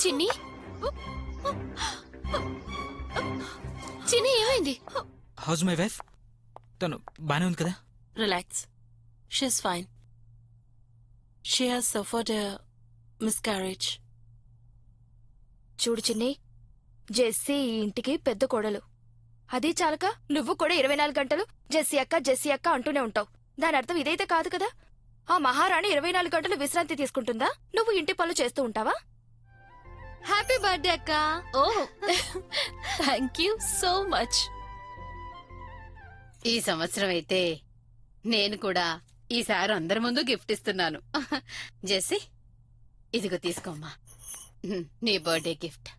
చిన్ని చిన్ని ఏమైంది? How's my wife? తను బానే ఉంది కదా? Relax, she's fine. She has suffered miscarriage. చూడు చిన్ని, జెస్సీ ఈ ఇంటికి పెద్ద కోడలు. అది చాలక నువ్వు కూడా 24 గంటలు జెస్సీ అక్క అంటూనే ఉంటావు. దాని అర్థం ఇదైతే కాదు కదా. ఆ మహారాణి 24 గంటలు విశ్రాంతి తీసుకుంటుందా? నువ్వు ఇంటి పనులు చేస్తూ ఉంటావా? హ్యాపీ బర్త్డే అక్క. ఓ థ్యాంక్ యూ సో మచ్. ఈ సంవత్సరం అయితే నేను కూడా ఈసారి అందరి ముందు గిఫ్ట్ ఇస్తున్నాను. జెస్సీ, ఇదిగో తీసుకోమ్మా, నీ బర్త్డే గిఫ్ట్.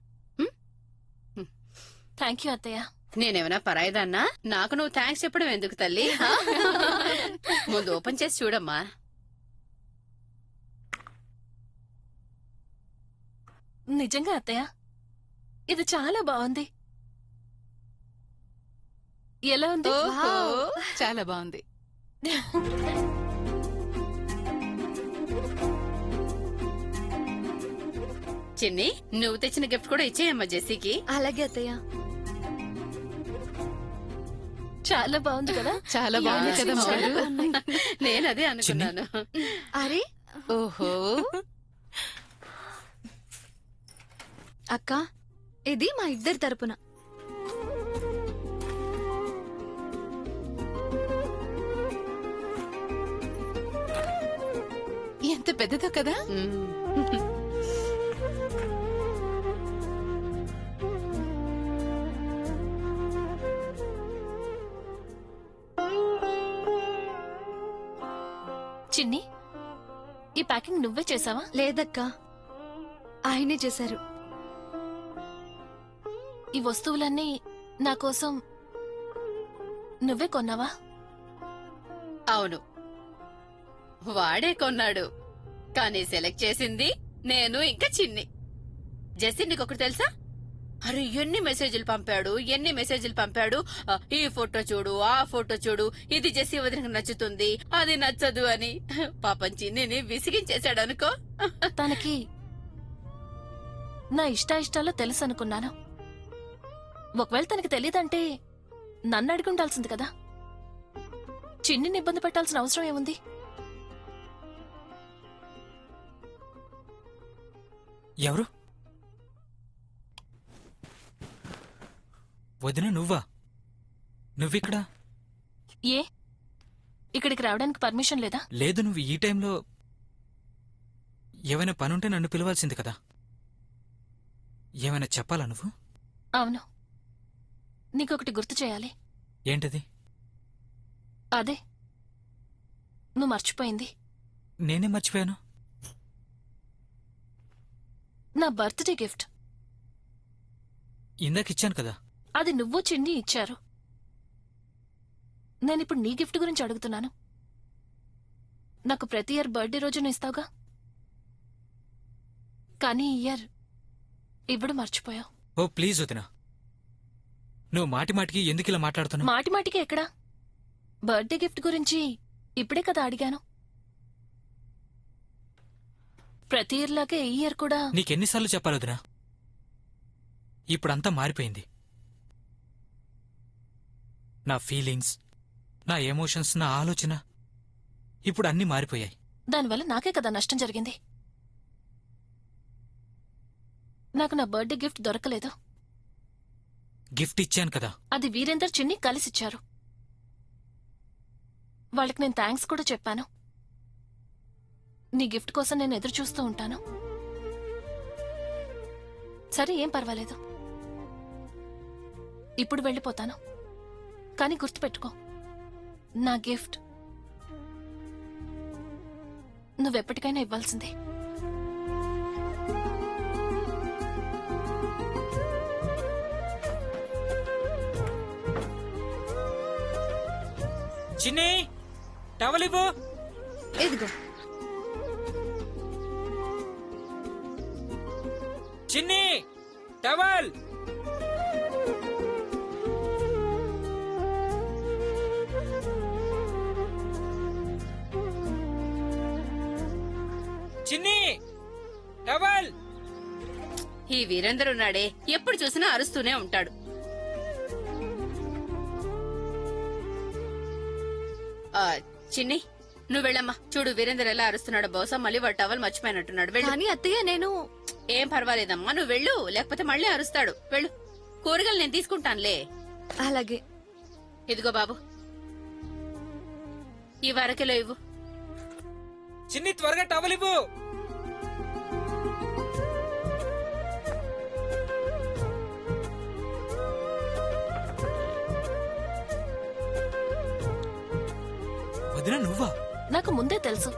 థ్యాంక్ యూ అత్తయ్య. నేనేమైనా పరాయిదాన్నా? నాకు నువ్వు థ్యాంక్స్ చెప్పడం ఎందుకు తల్లి? ముందు ఓపెన్ చేసి చూడమ్మా. నిజంగా అత్తయ్య, ఇది చాలా బాగుంది. ఎలా ఉంది? చాలా బాగుంది. చిన్ని, నువ్వు తెచ్చిన గిఫ్ట్ కూడా ఇచ్చేయమ్మా జెస్సీకి. అలాగే అత్తయ్య. చాలా బాగుంది కదా? చాలా బాగుంది కదా మామూలు. నేను అదే అనుకున్నాను. అరే ఓహో, అక్క, ఇది మా ఇద్దరి తరపున. ఎంత పెద్దదో కదా. చిన్ని, ఈ ప్యాకింగ్ నువ్వే చేసావా? లేదక్క, ఆయనే చేశారు. ఈ వస్తువులన్నీ నా కోసం నువ్వే కొన్నావా? అవును, వాడే కొన్నాడు. కానీ సెలెక్ట్ చేసింది నేను ఇంకా చిన్ని. జెస్సీ, నీకొకటి తెలుసా? అరే, ఎన్ని మెసేజ్లు పంపాడు. ఈ ఫోటో చూడు, ఆ ఫోటో చూడు, ఇది జెస్సీ వదినకు నచ్చుతుంది, అది నచ్చదు అని. పాపం చిన్నిని విసిగించేశాడు అనుకో. తనకి నా ఇష్టాయిష్టాలు తెలుసు అనుకున్నాను. ఒకవేళ తనకి తెలీదంటే నన్ను అడిగి ఉండాల్సింది కదా. చిన్నిని ఇబ్బంది పెట్టాల్సిన అవసరం ఏముంది? ఎవరు? వదిన నువ్వా? నువ్విక్కడా? ఏ, ఇక్కడికి రావడానికి పర్మిషన్ లేదా? లేదు, నువ్వు ఈ టైంలో ఏమైనా పనుంటే నన్ను పిలవాల్సింది కదా. ఏమైనా చెప్పాలా నువ్వు? అవును, నీకొకటి గుర్తు చేయాలి. ఏంటది? అదే, నువ్వు మర్చిపోయింది. నేనే మర్చిపోయాను. నా బర్త్డే గిఫ్ట్. ఇందాకిచ్చాను కదా. అది నువ్వు చిన్ని ఇచ్చారు. నేనిప్పుడు నీ గిఫ్ట్ గురించి అడుగుతున్నాను. నాకు ప్రతి ఇయర్ బర్త్డే రోజున ఇస్తావుగా, కానీ ఈ ఇయర్ ఇవ్వడం మర్చిపోయావు. ఓ ప్లీజ్ వదినా, నువ్వు మాటిమాటికి ఎందుకు ఇలా మాట్లాడుతున్నావు? మాటిమాటికి ఎక్కడా? బర్త్డే గిఫ్ట్ గురించి ఇప్పుడే కదా అడిగాను. ప్రతి ఇయర్ లాగే ఈ ఇయర్ కూడా. నీకెన్నిసార్లు చెప్పాలి వదినా? ఇప్పుడంతా మారిపోయింది. నా ఫీలింగ్స్, నా ఎమోషన్స్, నా ఆలోచన ఇప్పుడు అన్నీ మారిపోయాయి. దానివల్ల నాకే కదా నష్టం జరిగింది. నాకు నా బర్త్డే గిఫ్ట్ దొరకలేదు. గిఫ్ట్ ఇచ్చాను కదా. అది వీరేందర్ చిన్ని కలిసిచ్చారు. వాళ్ళకి నేను థ్యాంక్స్ కూడా చెప్పాను. నీ గిఫ్ట్ కోసం నేను ఎదురు చూస్తూ ఉంటాను. సరే, ఏం పర్వాలేదు. ఇప్పుడు వెళ్ళిపోతాను. కానీ గుర్తుపెట్టుకో, నా గిఫ్ట్ నువ్వెప్పటికైనా ఇవ్వాల్సిందే. చిన్ని, టవల్ ఇవ్వు. ఇదిగో. చిన్ని, టవల్. చిన్ని, టవల్. ఈ వీరేందర్ ఉన్నాడే ఎప్పుడు చూసినా అరుస్తూనే ఉంటాడు. చిన్ని నువ్వు వెళ్ళమ్మా. చూడు వీరేందర్ ఎలా అరుస్తున్నాడు. బహుశా మళ్ళీ వాడు టవల్ మర్చిపోయినట్టున్నాడు. వెళ్ళు. కానీ అత్తయ్య నేను ఏం పర్వాలేదమ్మా, నువ్వు వెళ్ళు, లేకపోతే మళ్ళీ అరుస్తాడు. వెళ్ళు. కూరగాయలు నేను తీసుకుంటానులే. అలాగే. ఇదిగో బాబు, ఈ వరకిలో ఇవ్వు. చిన్ని త్వరగా టవల్ ఇవ్వు. వదినా నువ్వా? నాకు ముందే తెలుసు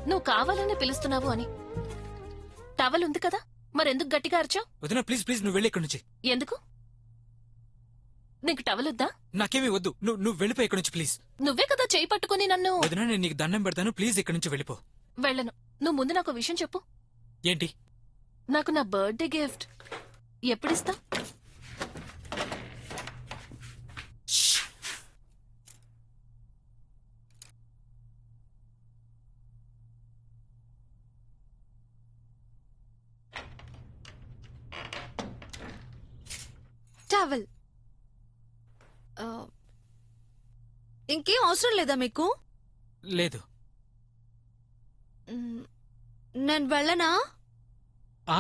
నువ్వు కావాలని పిలుస్తున్నావు అని. టవల్ ఉంది కదా, మరెందుకు గట్టిగా అరిచావు? వదినా ప్లీజ్ ప్లీజ్ నువ్వు వెళ్ళి ఇక్కడి నుంచి. ఎందుకు? నీకు టవల్ వద్దా? నాకేమీ వద్దు. నువ్వు వెళ్ళిపో ఇక్కడి నుంచి ప్లీజ్. నువ్వే కదా చేయి పట్టుకుని నన్ను. వదినా నేను నీకు దండం పెడతాను, ప్లీజ్ ఇక్కడి నుంచి వెళ్ళిపో. వెళ్ళను. నువ్వు ముందు నాకు విషయం చెప్పు. ఏంటి? నాకు నా బర్త్డే గిఫ్ట్ ఎప్పుడిస్తా? టవల్. ఇంకేం అవసరం లేదా మీకు? లేదు. నేను వెళ్ళనా?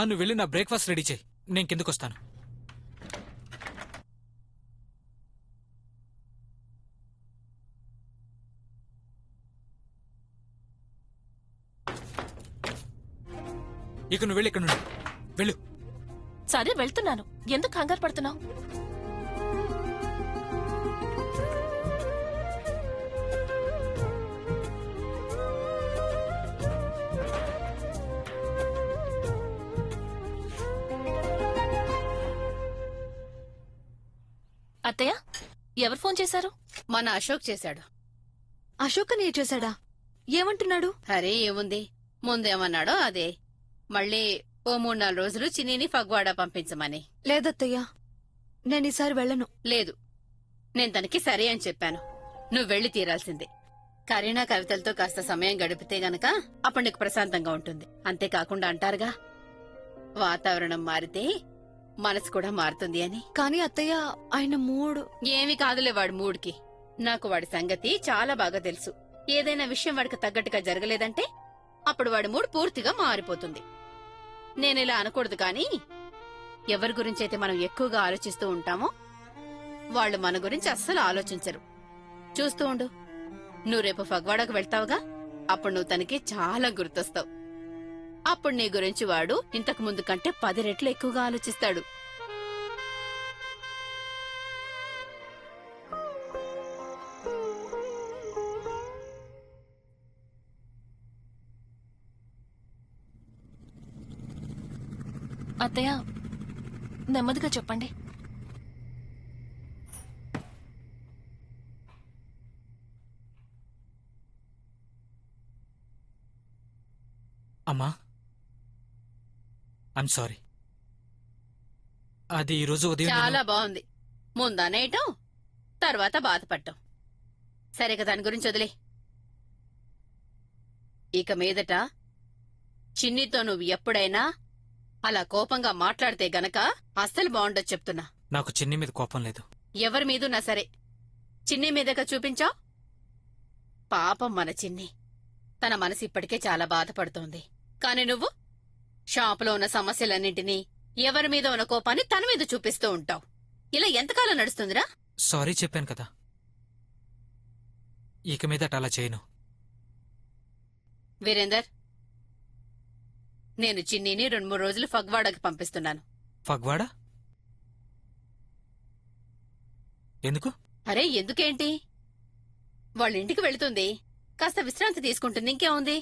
నువ్వు వెళ్ళి నా బ్రేక్ఫాస్ట్ రెడీ చేయి, నేను కిందకొస్తాను. ఇక నువ్వు వెళ్ళి ఇక్కడ నుండి వెళ్ళు. సరే వెళ్తున్నాను. ఎందుకు కంగారు పడుతున్నావు? అత్తయ్య, ఎవరు ఫోన్ చేశారు? మన అశోక్ చేశాడు. అశోక్ అని చేశాడా? ఏమంటున్నాడు? అరే ఏముంది, ముందేమన్నాడో అదే. మళ్ళీ ఓ 3-4 రోజులు చిన్నీని ఫగ్వాడా పంపించమని. లేదత్తయ్య, నేను ఈసారి వెళ్ళను. లేదు, నేను తనకి సరే అని చెప్పాను. నువ్వు వెళ్లి తీరాల్సిందే. కరీనా కవితలతో కాస్త సమయం గడిపితే గనక అప్పుడు నీకు ప్రశాంతంగా ఉంటుంది. అంతేకాకుండా అంటారుగా, వాతావరణం మారితే మనసు కూడా మారుతుంది అని. కానీ అత్తయ్య, ఆయన మూడు. ఏమి కాదులే వాడి మూడ్కి. నాకు వాడి సంగతి చాలా బాగా తెలుసు. ఏదైనా విషయం వాడికి తగ్గట్టుగా జరగలేదంటే అప్పుడు వాడి మూడ్ పూర్తిగా మారిపోతుంది. నేనిలా అనకూడదు కానీ, ఎవరి గురించైతే మనం ఎక్కువగా ఆలోచిస్తూ ఉంటామో వాళ్ళు మన గురించి అస్సలు ఆలోచించరు. చూస్తూ ఉండు, నువ్వు రేపు ఫగ్వాడాకు వెళ్తావుగా, అప్పుడు నువ్వు తనకి చాలా గుర్తొస్తావు. అప్పుడు నీ గురించి వాడు ఇంతకు ముందు కంటే 10 రెట్లు ఎక్కువగా ఆలోచిస్తాడు. అత్తయ్య, నెమ్మదిగా చెప్పండి. అమ్మా, ఐమ్ సారీ. అది ఈరోజు ఉదయం చాలా బాగుంది. ముందనేయటం, తర్వాత బాధపడటం. సరే కదా, దాని గురించి వదిలే. ఇక మీదట చిన్నితో నువ్వు ఎప్పుడైనా అలా కోపంగా మాట్లాడితే గనక అస్సలు బాగుండదు చెప్తున్నా. నాకు చిన్ని మీద కోపం లేదు. ఎవరి మీదున్నా సరే, చిన్ని మీదగా చూపించావు. పాపం మన చిన్ని, తన మనసు ఇప్పటికే చాలా బాధపడుతోంది. కాని నువ్వు షాపులో ఉన్న సమస్యలన్నింటినీ, ఎవరి మీద ఉన్న కోపాన్ని తన మీద చూపిస్తూ ఉంటావు. ఇలా ఎంతకాలం నడుస్తుందిరా? సారీ చెప్పాను కదా, ఇక మీదట అలా చేయను. వీరేందర్, నేను చిన్నీని 2-3 రోజులు ఫగ్వాడాకి పంపిస్తున్నాను. ఫగ్వాడా? ఎందుకు? అరే ఎందుకేంటి, వాళ్ళ ఇంటికి వెళుతుంది, కాస్త విశ్రాంతి తీసుకుంటుంది, ఇంకేముంది.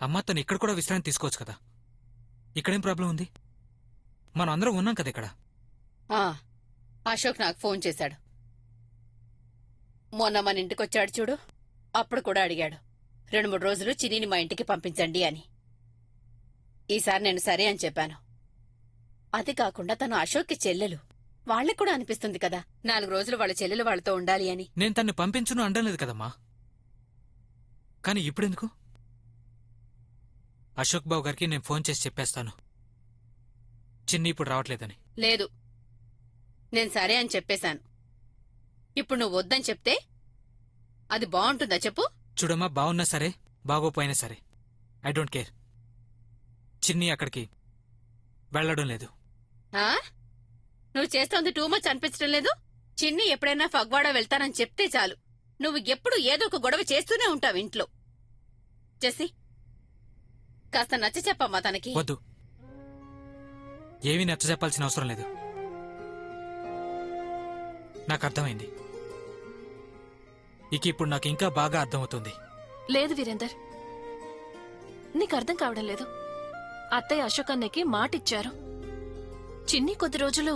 అమ్మా, తను ఇక్కడ కూడా విశ్రాంతి తీసుకోవచ్చు కదా. ఇక్కడేం ప్రాబ్లం ఉంది? మనం అందరం ఉన్నాం కదా ఇక్కడ. అశోక్ నాకు ఫోన్ చేశాడు. మొన్న మన ఇంటికొచ్చాడు చూడు, అప్పుడు కూడా అడిగాడు 2-3 రోజులు చిన్నీని మా ఇంటికి పంపించండి అని. ఈసారి నేను సరే అని చెప్పాను. అది కాకుండా తను అశోక్కి చెల్లెలు, వాళ్ళకి కూడా అనిపిస్తుంది కదా 4 రోజులు వాళ్ళ చెల్లెలు వాళ్ళతో ఉండాలి అని. నేను తన్ని పంపించును అనడం లేదు కదమ్మా. కానీ ఇప్పుడెందుకు? అశోక్ బాబు గారికి నేను ఫోన్ చేసి చెప్పేస్తాను చిన్ని ఇప్పుడు రావట్లేదని. లేదు, నేను సరే అని చెప్పేశాను. ఇప్పుడు నువ్వు వద్దని చెప్తే అది బాగుంటుందా చెప్పు? చూడమ్మా, బాగున్నా సరే బాగోపోయినా సరే ఐ డోంట్ కేర్. చిన్ని అక్కడికి వెళ్ళడం లేదు. ఆ? నువ్వు చేస్తోంది టూ మచ్ అనిపించడం లేదు? చిన్ని ఎప్పుడైనా ఫగ్వాడా వెళ్తానని చెప్తే చాలు, నువ్వు ఎప్పుడు ఏదో ఒక గొడవ చేస్తూనే ఉంటావు ఇంట్లో. జెస్సీ, కాస్త నచ్చ చెప్పమ్మా తనకి. వద్దు, ఏమీ నచ్చ చెప్పాల్సిన అవసరం లేదు. నాకు అర్థమైంది. ఇక ఇప్పుడు నాకు ఇంకా బాగా అర్థమవుతుంది. లేదు వీరేందర్, నీకు అర్థం కావడం లేదు. అత్తయ్య అశోక్ అన్నయ్యకి మాటిచ్చారు. చిన్ని కొద్ది రోజులు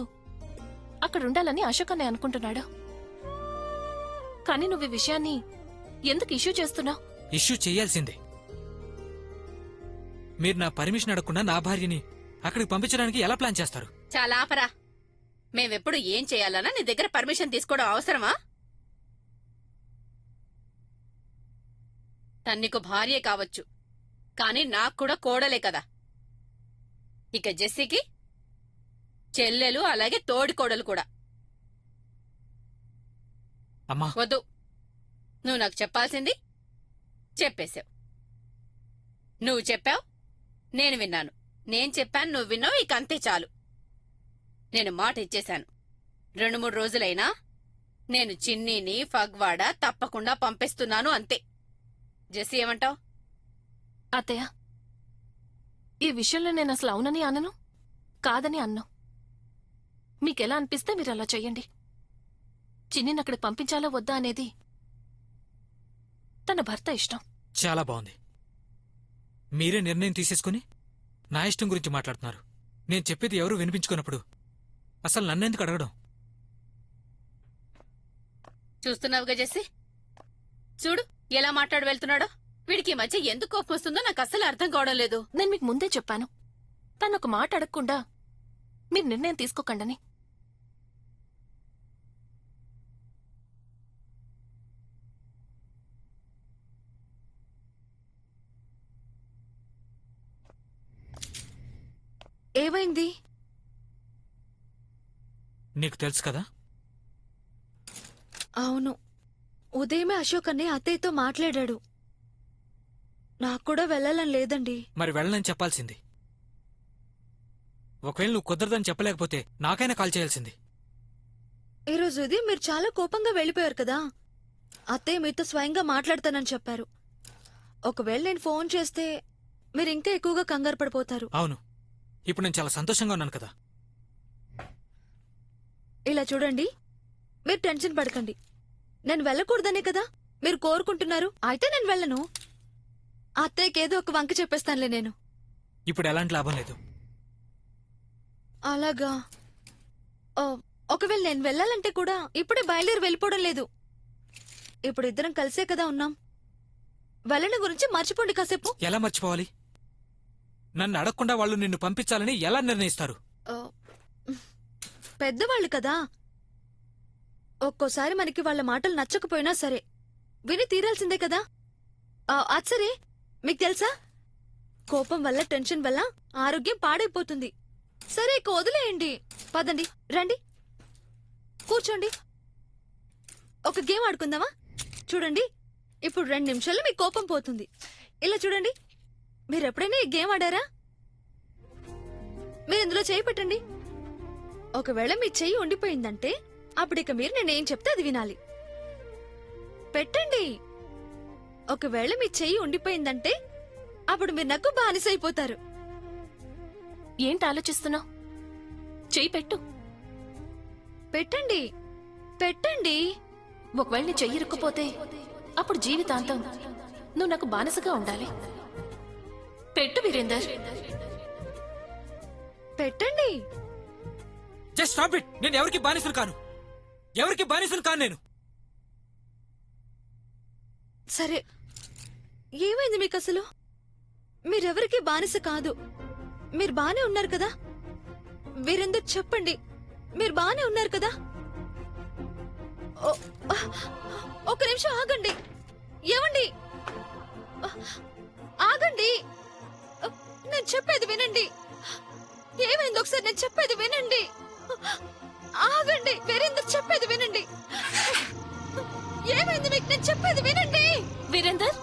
అక్కడుండాలని అశోక్ అన్నయ్య అనుకుంటున్నాడు. కానీ నువ్వు ఈ విషయాన్ని ఎందుకు ఇష్యూ చేస్తున్నావు? ఇష్యూ చేయాల్సిందే. మీరు నా పర్మిషన్ అడగకుండా నా భార్యని అక్కడికి పంపించడానికి ఎలా ప్లాన్ చేస్తారు? చాలా ఆపరా. మేమెప్పుడు ఏం చేయాలన్నా నీ దగ్గర పర్మిషన్ తీసుకోవడం అవసరమా? తన్నికు భార్యే కావచ్చు, కాని నాకు కూడా కోడలే కదా. ఇక జెస్సీకి చెల్లెలు, అలాగే తోడి కోడలు కూడా. అమ్మా, వద్దు, నువ్వు నాకు చెప్పాల్సింది చెప్పేశావు. నువ్వు చెప్పావు, నేను విన్నాను. నేను చెప్పాను, నువ్వు విన్నావు. ఇక అంతే చాలు. నేను మాట ఇచ్చేశాను. 2-3 రోజులైనా నేను చిన్నీని ఫగ్వాడా తప్పకుండా పంపిస్తున్నాను, అంతే. జెస్సీ, ఏమంటావు? అత్తయ్య, ఈ విషయంలో నేను అసలు అవునని అనను, కాదని అన్ను. మీకెలా అనిపిస్తే మీరు అలా చెయ్యండి. చిన్నిని అక్కడికి పంపించాలా వద్దా అనేది తన భర్త ఇష్టం. చాలా బాగుంది. మీరే నిర్ణయం తీసేసుకుని నా ఇష్టం గురించి మాట్లాడుతున్నారు. నేను చెప్పేది ఎవరూ వినిపించుకున్నప్పుడు అసలు నన్నెందుకు అడగడం? చూస్తున్నావుగా జెస్సీ, చూడు ఎలా మాట్లాడు వెళ్తున్నాడో. వీడికి ఈ మధ్య ఎందుకు కోపం వస్తుందో నాకు అస్సలు అర్థం కావడం లేదు. నేను మీకు ముందే చెప్పాను, తను ఒక మాట అడగకుండా మీరు నిర్ణయం తీసుకోకండని. ఏమైంది? నీకు తెలుసు కదా. అవును, ఉదయమే అశోక్ అన్నయ్య అత్తయ్యతో మాట్లాడాడు. నాకు కూడా వెళ్ళాలని లేదండి. మరి వెళ్ళనని చెప్పాల్సింది. ఒకవేళ నువ్వు కుదరదని చెప్పలేకపోతే నాకైనా కాల్ చేయాల్సింది. ఈరోజు ఉదయం మీరు చాలా కోపంగా వెళ్ళిపోయారు కదా. అత్తయ్య మీతో స్వయంగా మాట్లాడతానని చెప్పారు. ఒకవేళ నేను ఫోన్ చేస్తే మీరు ఇంకా ఎక్కువగా కంగారు పడిపోతారు. అవును, ఇప్పుడు నేను చాలా సంతోషంగా ఉన్నాను కదా. ఇలా చూడండి, మీరు టెన్షన్ పడకండి. నేను వెళ్ళకూడదనే కదా మీరు కోరుకుంటున్నారు. అయితే నేను వెళ్ళను. అత్తయ్యకి ఏదో ఒక వంక చెప్పేస్తానులే నేను. ఇప్పుడు ఎలాంటి లాభం లేదు. అలాగా? ఒకవేళ నేను వెళ్ళాలంటే కూడా ఇప్పుడే బయలుదేరి వెళ్ళిపోవడం లేదు. ఇప్పుడు ఇద్దరం కలిసే కదా ఉన్నాం. వెళ్ళని గురించి మర్చిపోండి కాసేపు. ఎలా మర్చిపోవాలి? నన్ను అడగకుండా వాళ్ళు నిన్ను పంపించాలని ఎలా నిర్ణయిస్తారు? పెద్దవాళ్ళు కదా, ఒక్కోసారి మనకి వాళ్ళ మాటలు నచ్చకపోయినా సరే విని తీరాల్సిందే కదా. అది సరే, మీకు తెలుసా, కోపం వల్ల టెన్షన్ వల్ల ఆరోగ్యం పాడైపోతుంది. సరే, ఇక వదిలేయండి. పదండి, రండి, కూర్చోండి. ఒక గేమ్ ఆడుకుందామా? చూడండి, ఇప్పుడు 2 నిమిషాల్లో మీ కోపం పోతుంది. ఇలా చూడండి, మీరెప్పుడైనా ఈ గేమ్ ఆడారా? మీరు ఇందులో చేయి పెట్టండి. ఒకవేళ మీ చెయ్యి ఉండిపోయిందంటే అప్పుడు ఇక మీరు నేనేం చెప్తే అది వినాలి. పెట్టండి. ఒకవేళ మీ చెయ్యి ఉండిపోయిందంటే అప్పుడు మీరు నాకు బానిసైపోతారు. ఏంటి ఆలోచిస్తున్నావు? చెయ్యి పెట్టు. పెట్టండి, పెట్టండి. ఒకవేళ నీ చెయ్యి ఇరుక్కుపోతే అప్పుడు జీవితాంతం నువ్వు నాకు బానిసగా ఉండాలి. పెట్టు వీరేందర్. పెట్టండి. Just stop it. నేను ఎవరికి బానిసలు కాను, ఎవరికి బానిసలు కాను నేను. సరే, ఏమైంది మీకు అసలు? మీరెవరికి బానిస కాదు. మీరు బానే ఉన్నారు కదా. వీరెందుకు చెప్పండి, మీరు బానే ఉన్నారు కదా. ఒక నిమిషం ఆగండి. ఏమండి, ఆగండి. నేను చెప్పేది వినండి. ఏమైంది ఒకసారి నేను చెప్పేది వినండి. ఆగండి వీరేందర్, చెప్పేది వినండి. ఏమైంది మీకు? నేను చెప్పేది వినండి. వీరేందర్,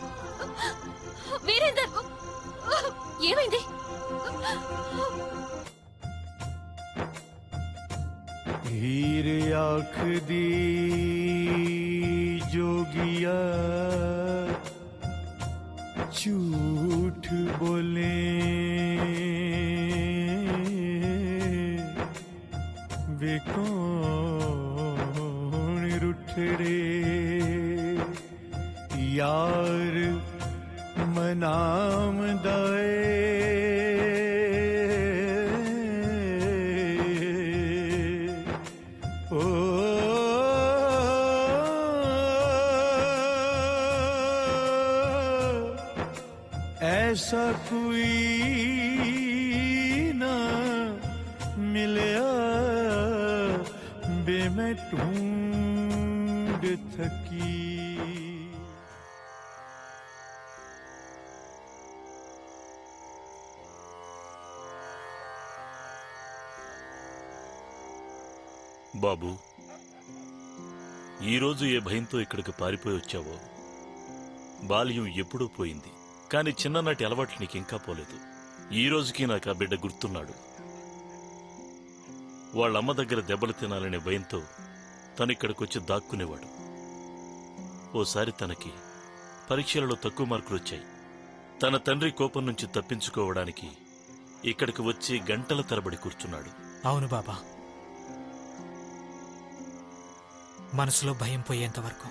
వీరేందర్, ఏమైంది? हीर आँख दी जोगिया झूठ बोले वे कौन रुठड़े यार मनाम दाए ओ ऐसा कोई ना मिलया बे मैं ढूंढ थकी. బాబు, ఈరోజు ఏ భయంతో ఇక్కడికి పారిపోయి వచ్చావో? బాల్యం ఎప్పుడూ పోయింది, కాని చిన్ననాటి అలవాట్లు నీకింకా పోలేదు. ఈ రోజుకి నాకు ఆ బిడ్డ గుర్తున్నాడు. వాళ్ళమ్మ దగ్గర దెబ్బలు తినాలనే భయంతో తనిక్కడికొచ్చి దాక్కునేవాడు. ఓసారి తనకి పరీక్షలలో తక్కువ మార్కులొచ్చాయి. తన తండ్రి కోపం నుంచి తప్పించుకోవడానికి ఇక్కడికి వచ్చి గంటల తరబడి కూర్చున్నాడు. అవును బాబా, మనసులో భయం పోయేంతవరకు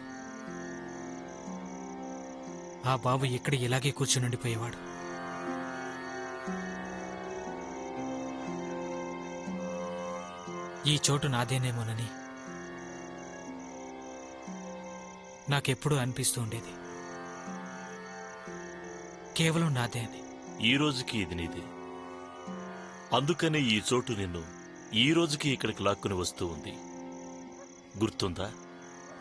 ఆ బాబు ఇక్కడ ఇలాగే కూర్చునుండిపోయేవాడు. ఈ చోటు నాదేనేమోనని నాకెప్పుడూ అనిపిస్తూ ఉండేది. కేవలం నాదే అని. ఈ రోజుకి ఇది నీదే. అందుకనే ఈ చోటు నిన్ను ఈ రోజుకి ఇక్కడికి లాక్కుని వస్తూ ఉంది. గుర్తుందా?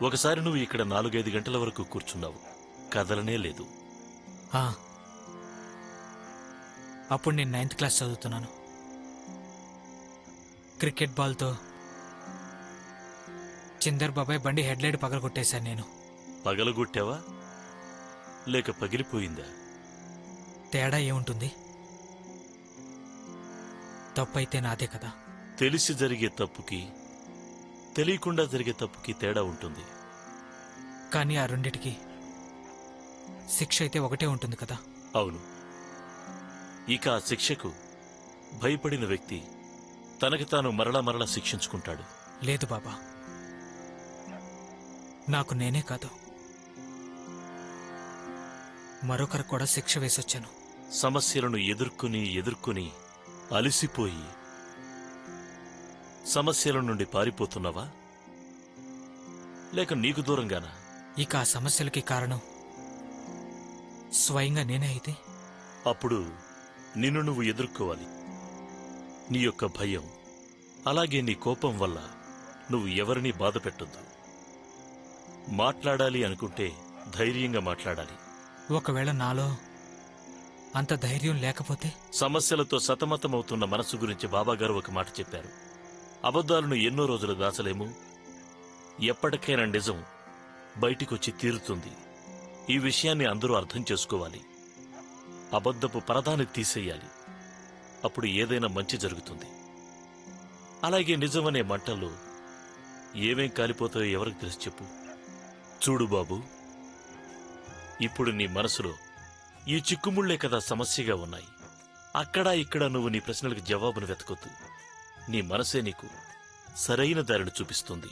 ఒకసారి నువ్వు ఇక్కడ 4-5 గంటల వరకు కూర్చున్నావు, కదలనే లేదు. ఆ, అప్పుడు నేను 9th క్లాస్ చదువుతున్నాను. క్రికెట్ బాల్తో చిందర్ బాబాయ్ బండి హెడ్లైట్ పగలగొట్టేశాను నేను. పగలగొట్టావా లేక పగిలిపోయిందా? తేడా ఏముంటుంది? తప్పైతే నాదే కదా. తెలిసి జరిగే తప్పుకి తెలియకుండా జరిగే తప్పుకి తేడా ఉంటుంది. కానీ ఆ రెండిటికి శిక్ష అయితే ఒకటే ఉంటుంది కదా. అవును. ఇక ఆ శిక్షకు భయపడిన వ్యక్తి తనకి తాను మరలా మరలా శిక్షించుకుంటాడు. లేదు బాబా, నాకు నేనే కాదు, మరొకరు కూడా శిక్ష వేసొచ్చాను. సమస్యలను ఎదుర్కొని అలసిపోయి సమస్యల నుండి పారిపోతున్నావా లేక నీకు దూరంగానా? ఇక ఆ సమస్యలకి కారణం స్వయంగా నేనే అయితే అప్పుడు నిన్ను నువ్వు ఎదుర్కోవాలి. నీ యొక్క భయం అలాగే నీ కోపం వల్ల నువ్వు ఎవరినీ బాధ పెట్టొద్దు. మాట్లాడాలి అనుకుంటే ధైర్యంగా మాట్లాడాలి. ఒకవేళ నాలో అంత ధైర్యం లేకపోతే? సమస్యలతో సతమతమవుతున్న మనసు గురించి బాబాగారు ఒక మాట చెప్పారు. అబద్ధాలను ఎన్నో రోజులు దాచలేము, ఎప్పటికైనా నిజం బయటికొచ్చి తీరుతుంది. ఈ విషయాన్ని అందరూ అర్థం చేసుకోవాలి. అబద్ధపు పరదాన్ని తీసేయాలి, అప్పుడు ఏదైనా మంచి జరుగుతుంది. అలాగే నిజమనే మంటల్లో ఏమేం కాలిపోతాయో ఎవరికి తెలిసి చెప్పు. చూడు బాబు, ఇప్పుడు నీ మనసులో ఈ చిక్కుముళ్లే కదా సమస్యగా ఉన్నాయి. అక్కడా ఇక్కడ నువ్వు నీ ప్రశ్నలకు జవాబును వెతకొద్దు. నీ మనసే నీకు సరైన దారిని చూపిస్తుంది.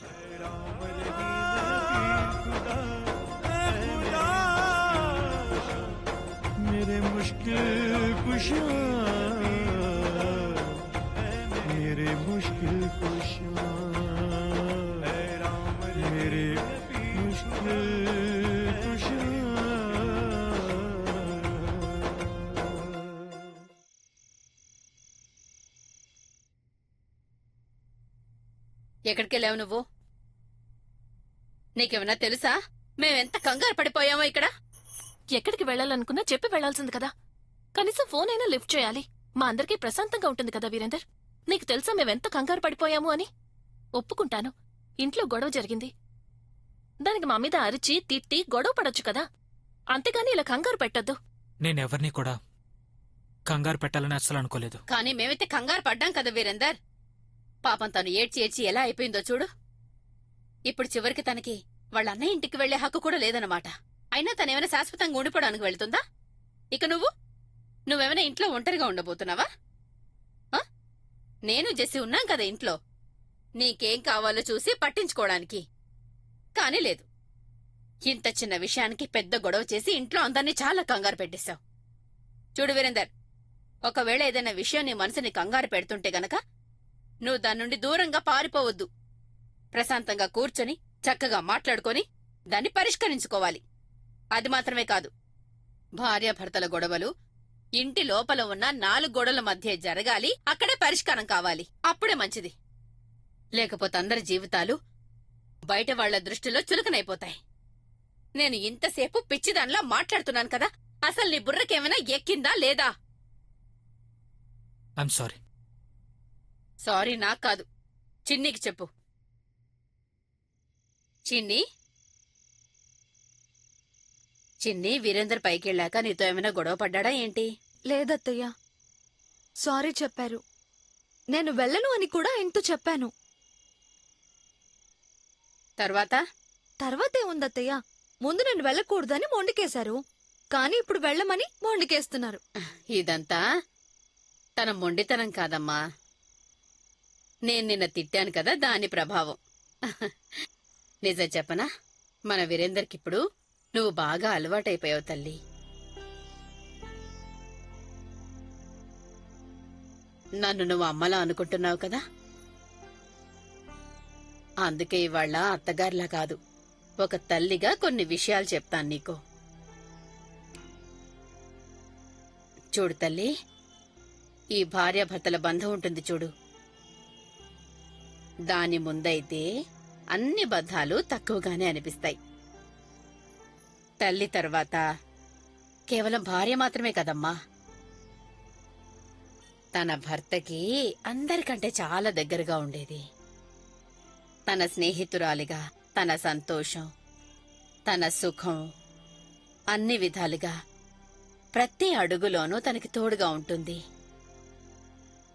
मेरे मुश्किल कुशा, मेरे मुश्किल कुशा, मेरे मुश्किल कुशा. ఎక్కడికెళ్ళావు నువ్వు? నీకేమన్నా తెలుసా మేమెంత కంగారు పడిపోయామో ఇక్కడ? ఎక్కడికి వెళ్ళాలనుకున్నా చెప్పి వెళ్లాల్సింది కదా. కనీసం ఫోన్ అయినా లిఫ్ట్ చేయాలి. మా అందరికీ ప్రశాంతంగా ఉంటుంది కదా వీరేందర్. నీకు తెలుసా మేమెంత కంగారు పడిపోయాము అని. ఒప్పుకుంటాను, ఇంట్లో గొడవ జరిగింది. దానికి మా మీద అరిచి తిట్టి గొడవ పడొచ్చు కదా, అంతేగాని ఇలా కంగారు పెట్టొద్దు. నేనెవరినీ కూడా కంగారు పెట్టాలని అస్సలు అనుకోలేదు. కానీ మేమైతే కంగారు పడ్డాం కదా వీరేందర్. పాపం తను ఏడ్చి ఏడ్చి ఎలా అయిపోయిందో చూడు. ఇప్పుడు చివరికి తనకి వాళ్ళ అన్నయ్య ఇంటికి వెళ్లే హక్కు కూడా లేదన్నమాట. అయినా తనేమైనా శాశ్వతంగా ఉండిపోవడానికి వెళ్తుందా? ఇక నువ్వేమైనా ఇంట్లో ఒంటరిగా ఉండబోతున్నావా? నేను జెస్సీ ఉన్నాం కదా ఇంట్లో, నీకేం కావాలో చూసి పట్టించుకోవడానికి. కాని లేదు, ఇంత చిన్న విషయానికి పెద్ద గొడవ చేసి ఇంట్లో అందర్నీ చాలా కంగారు పెట్టేశావు. చూడు వీరేందర్, ఒకవేళ ఏదైనా విషయం నీ మనసుని కంగారు పెడుతుంటే గనక నువ్వు దాని నుండి దూరంగా పారిపోవద్దు. ప్రశాంతంగా కూర్చొని చక్కగా మాట్లాడుకొని దాన్ని పరిష్కరించుకోవాలి. అది మాత్రమే కాదు, భార్యాభర్తల గొడవలు ఇంటి లోపల ఉన్న 4 గోడల మధ్య జరగాలి, అక్కడే పరిష్కారం కావాలి. అప్పుడే మంచిది. లేకపోతే అందరి జీవితాలు బయట వాళ్ల దృష్టిలో చులకనైపోతాయి. నేను ఇంతసేపు పిచ్చిదానిలా మాట్లాడుతున్నాను కదా, అసలు నీ బుర్రకేమైనా ఎక్కిందా లేదా? I'm sorry. సారీ నాకు కాదు, చిన్నికి చెప్పు. చిన్ని వీరేందర్ పైకెళ్ళాక నీతో ఏమైనా గొడవ పడ్డా ఏంటి? లేదత్తయ్యా, సారీ చెప్పారు. నేను వెళ్ళను అని కూడా ఆయనతో చెప్పాను. తర్వాతేముందత్తయ్యా, ముందు నేను వెళ్ళకూడదని మొండికేశారు, కానీ ఇప్పుడు వెళ్ళమని మొండికేస్తున్నారు. ఇదంతా తన మొండితనం కాదమ్మా, నేను నిన్న తిట్టాను కదా దాని ప్రభావం. నిజం చెప్పనా, మన వీరేందర్కిప్పుడు నువ్వు బాగా అలవాటైపోయావు తల్లి. నన్ను నువ్వు అమ్మలా అనుకుంటున్నావు కదా, అందుకే ఇవాళ అత్తగారిలా కాదు, ఒక తల్లిగా కొన్ని విషయాలు చెప్తాను నీకు. చూడు తల్లి, ఈ భార్యాభర్తల బంధం ఉంటుంది చూడు, దాని ముందైతే అన్ని బంధాలు తక్కువగానే అనిపిస్తాయి. తల్లి తర్వాత కేవలం భార్య మాత్రమే కదమ్మా, తన భర్తకి అందరికంటే చాలా దగ్గరగా ఉండేది. తన స్నేహితురాలిగా, తన సంతోషం, తన సుఖం, అన్ని విధాలుగా ప్రతి అడుగులోనూ తనకి తోడుగా ఉంటుంది.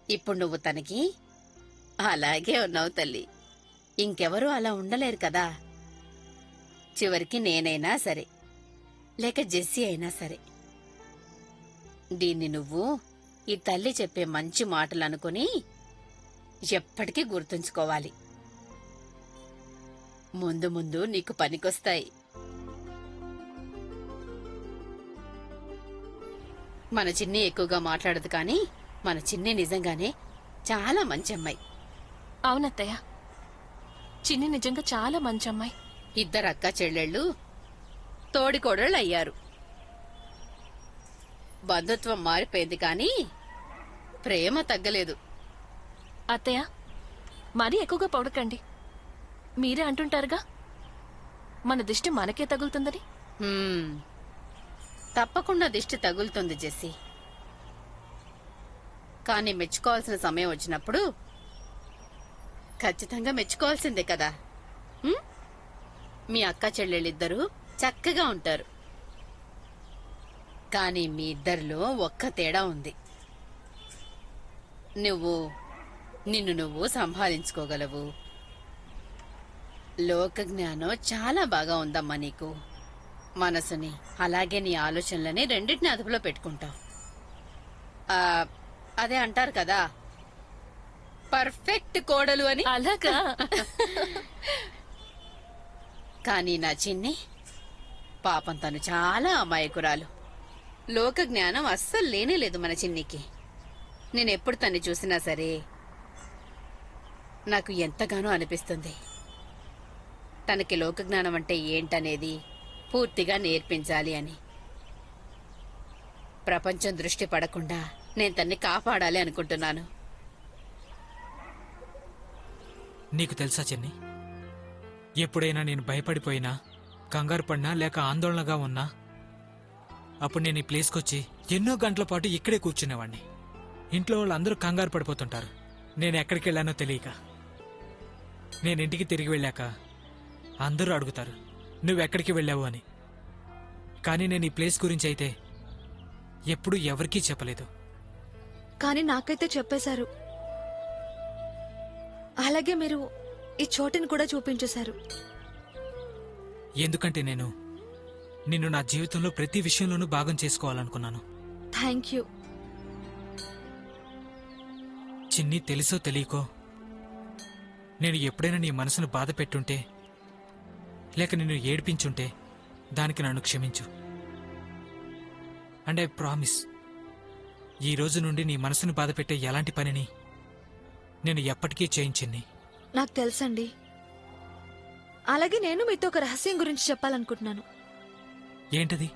ఇప్పుడు నువ్వు తనకి అలాగే ఉన్నావు తల్లి. ఇంకెవరూ అలా ఉండలేరు కదా. చివరికి నేనైనా సరే, లేక జెస్సీ అయినా సరే, దీన్ని నువ్వు ఈ తల్లి చెప్పే మంచి మాటలు అనుకుని ఎప్పటికీ గుర్తుంచుకోవాలి. ముందు ముందు నీకు పనికొస్తాయి. మన చిన్ని ఎక్కువగా మాట్లాడదు, కానీ మన చిన్ని నిజంగానే చాలా మంచి అమ్మాయి. అవునత్తయ్య, చిన్ని నిజంగా చాలా మంచి అమ్మాయి. ఇద్దరు అక్క చెల్లెళ్ళు తోడికోడళ్ళు అయ్యారు. బంధుత్వం మారిపోయింది, కానీ ప్రేమ తగ్గలేదు. అత్తయ్య, మరీ ఎక్కువగా పొగడకండి. మీరే అంటుంటారుగా మన దిష్టి మనకే తగులుతుందని. తప్పకుండా దిష్టి తగులుతుంది జెస్సీ, కానీ మెచ్చుకోవాల్సిన సమయం వచ్చినప్పుడు ఖచ్చితంగా మెచ్చుకోవాల్సిందే కదా. మీ అక్క చెల్లెళ్ళిద్దరూ చక్కగా ఉంటారు, కానీ మీ ఇద్దరిలో ఒక్క తేడా ఉంది. నిన్ను నువ్వు సంభాళించుకోగలవు. లోక జ్ఞానం చాలా బాగా ఉందమ్మా నీకు. మనసుని అలాగే నీ ఆలోచనలని రెండింటిని అదుపులో పెట్టుకుంటావు. అదే అంటారు కదా, పర్ఫెక్ట్ కోడలు అని. అలాగా? కానీ నా చిన్ని పాపం, తను చాలా అమాయకురాలు. లోక జ్ఞానం అస్సలు లేనేలేదు మన చిన్నికి. నేనెప్పుడు తన్ని చూసినా సరే నాకు ఎంతగానో అనిపిస్తుంది, తనకి లోక జ్ఞానం అంటే ఏంటనేది పూర్తిగా నేర్పించాలి అని. ప్రపంచం దృష్టి పడకుండా నేను తన్ని కాపాడాలి అనుకుంటున్నాను. నీకు తెలుసా చెన్ని, ఎప్పుడైనా నేను భయపడిపోయినా, కంగారు పడినా, లేక ఆందోళనగా ఉన్నా, అప్పుడు నేను ఈ ప్లేస్కొచ్చి ఎన్నో గంటల పాటు ఇక్కడే కూర్చునేవాణ్ణి. ఇంట్లో వాళ్ళందరూ కంగారు పడిపోతుంటారు నేను ఎక్కడికి వెళ్ళానో తెలియక. నేను ఇంటికి తిరిగి వెళ్ళాక అందరూ అడుగుతారు నువ్వెక్కడికి వెళ్ళావు అని. కానీ నేను ఈ ప్లేస్ గురించి అయితే ఎప్పుడూ ఎవరికీ చెప్పలేదు. కానీ నాకైతే చెప్పేశారు. అలాగే మీరు ఈ చోటుని కూడా చూపించేశారు. ఎందుకంటే నేను నిన్ను నా జీవితంలో ప్రతి విషయంలోనూ భాగం చేసుకోవాలనుకున్నాను. Thank you. చిన్ని, తెలుసో తెలియకో నేను ఎప్పుడైనా నీ మనసును బాధ పెట్టుంటే లేక నిన్ను ఏడిపించుంటే దానికి నన్ను క్షమించు. అండ్ ఐ ప్రామిస్, ఈ రోజు నుండి నీ మనసును బాధ పెట్టే ఎలాంటి పనిని నేను ఎప్పటికీ చేయించింది. నాకు తెలుసండి. అలాగే నేను మీతో ఒక రహస్యం గురించి చెప్పాలనుకుంటున్నాను. ఏంటది?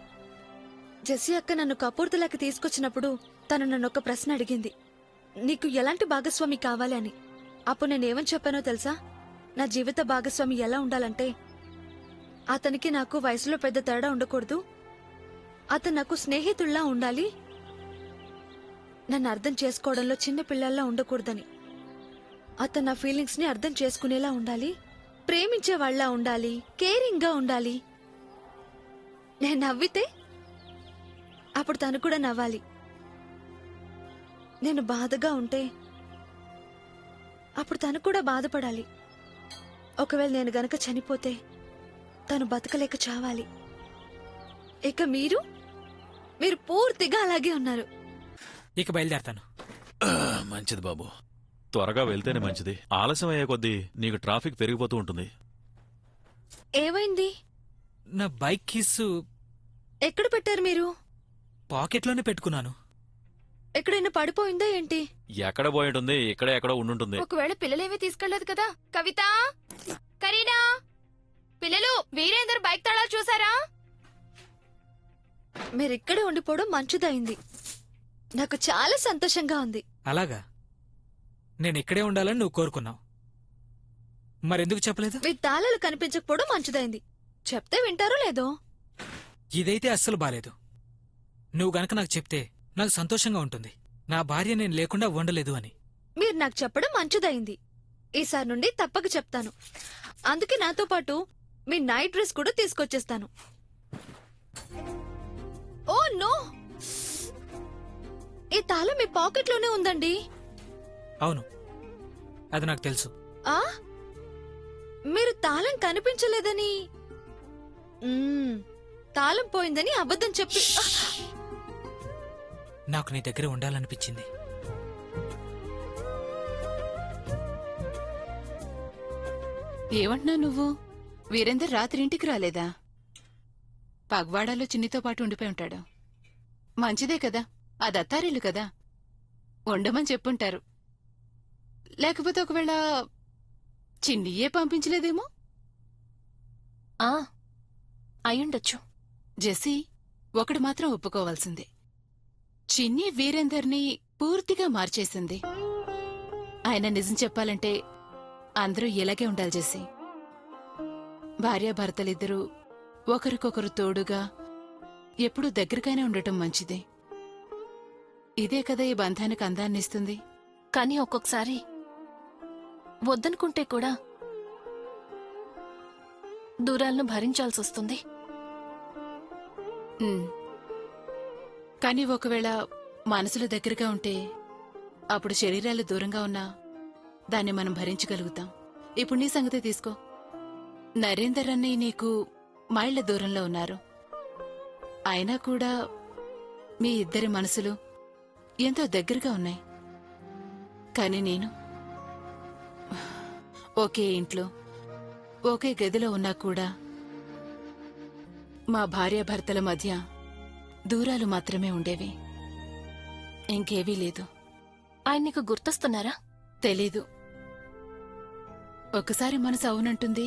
జెస్సీ అక్క నన్ను కపూర్తులకి తీసుకొచ్చినప్పుడు తను నన్ను ఒక ప్రశ్న అడిగింది, నీకు ఎలాంటి భాగస్వామి కావాలి అని. అప్పుడు నేనేమని చెప్పానో తెలుసా? నా జీవిత భాగస్వామి ఎలా ఉండాలంటే అతనికి నాకు వయసులో పెద్ద తేడా ఉండకూడదు, అతను నాకు స్నేహితుల్లా ఉండాలి, నన్ను అర్థం చేసుకోవడంలో చిన్న పిల్లల్లా ఉండకూడదని, అతను నా ఫీలింగ్స్ ని అర్థం చేసుకునేలా ఉండాలి, ప్రేమించే వాళ్ళ ఉండాలి, కేరింగ్ గా ఉండాలి. నేను నవ్వితే అప్పుడు తను కూడా నవ్వాలి. నేను బాధగా ఉంటే అప్పుడు తను కూడా బాధపడాలి. ఒకవేళ నేను గనక చనిపోతే తను బతకలేక చావాలి. ఇక మీరు పూర్తిగా అలాగే ఉన్నారు. ఇక బయలుదేరతాను. మంచిది బాబు, త్వరగా వెళ్తేనే మంచిది. ఆలస్యం అయ్యే కొద్దీ నీకు ట్రాఫిక్ పెరిగిపోతూ ఉంటుంది. ఏమైంది? నా బైక్ కీస్ ఎక్కడ పెట్టారు మీరు? పాకెట్లోనే పెట్టుకున్నాను. ఎక్కడైనా పడిపోయిందా ఏంటి? ఎక్కడ పోయి ఉంటుంది, ఇక్కడే ఎక్కడో ఉండుంటుంది. ఒకవేళ పిల్లలేమీ తీసుకెళ్లేదు కదా? కవిత, కరీనా, పిల్లలు, వీరేందర్ బైక్ తాళాలు చూసారా? మీరిక్కడే ఉండిపోవడం మంచిదైంది. నాకు చాలా సంతోషంగా ఉంది. అలాగా? నేను ఇక్కడే ఉండాలని నువ్వు కోరుకున్నావు, మరెందుకు చెప్పలేదు? మీ తాళాలు కనిపించకపోవడం మంచిదైంది. చెప్తే వింటారో లేదో? ఇదైతే అస్సలు బాలేదు. నువ్వు గనక నాకు చెప్తే నాకు సంతోషంగా ఉంటుంది, నా భార్య నేను లేకుండా ఉండలేదు అని. మీరు నాకు చెప్పడం మంచిదైంది. ఈసారి నుండి తప్పక చెప్తాను. అందుకే నాతో పాటు మీ నైట్ డ్రెస్ కూడా తీసుకొచ్చేస్తాను. ఓ నో, ఈ తాళం మీ పాకెట్లోనే ఉందండి. అవును, అది నాకు తెలుసు. ఆ మీరు తాళం కనిపించలేదని, తాళం పోయిందని అబద్ధం చెప్పి నాకు నీ దగ్గర ఉండాలనిపించింది. ఏమంటున్నావు నువ్వు? వీరేందర్ రాత్రి ఇంటికి రాలేదా? పగ్వాడాలో చిన్నితో పాటు ఉండిపోయి ఉంటాడు. మంచిదే కదా, అది అత్తారిల్లు కదా, ఉండమని చెప్పుంటారు. లేకపోతే ఒకవేళ చిన్నియే పంపించలేదేమో. ఆ అయ్యుండొచ్చు. జెస్సీ, ఒకటి మాత్రం ఒప్పుకోవాల్సిందే, చిన్ని వీరేందర్ని పూర్తిగా మార్చేసింది. ఆయన నిజం చెప్పాలంటే అందరూ ఇలాగే ఉండాలి జెస్సీ. భార్యాభర్తలిద్దరూ ఒకరికొకరు తోడుగా ఎప్పుడూ దగ్గరగానే ఉండటం మంచిది. ఇదే కదా ఈ బంధానికి అందాన్నిస్తుంది. కానీ ఒక్కొక్కసారి వద్దనుకుంటే కూడా దూరాలను భరించాల్సొస్తుంది. కానీ ఒకవేళ మనసులు దగ్గరగా ఉంటే అప్పుడు శరీరాలు దూరంగా ఉన్నా దాన్ని మనం భరించగలుగుతాం. ఇప్పుడు నీ సంగతి తీసుకో. నరేందర్ అన్నయ్య నీకు మైళ్ల దూరంలో ఉన్నారు. అయినా కూడా మీ ఇద్దరి మనసులు ఎంతో దగ్గరగా ఉన్నాయి. కానీ నేను ఒకే ఇంట్లో ఒకే గదిలో ఉన్నా కూడా మా భార్యాభర్తల మధ్య దూరాలు మాత్రమే ఉండేవి, ఇంకేవీ లేదు. ఆయన నీకు గుర్తొస్తున్నారా? తెలీదు. ఒకసారి మనసు అవునంటుంది,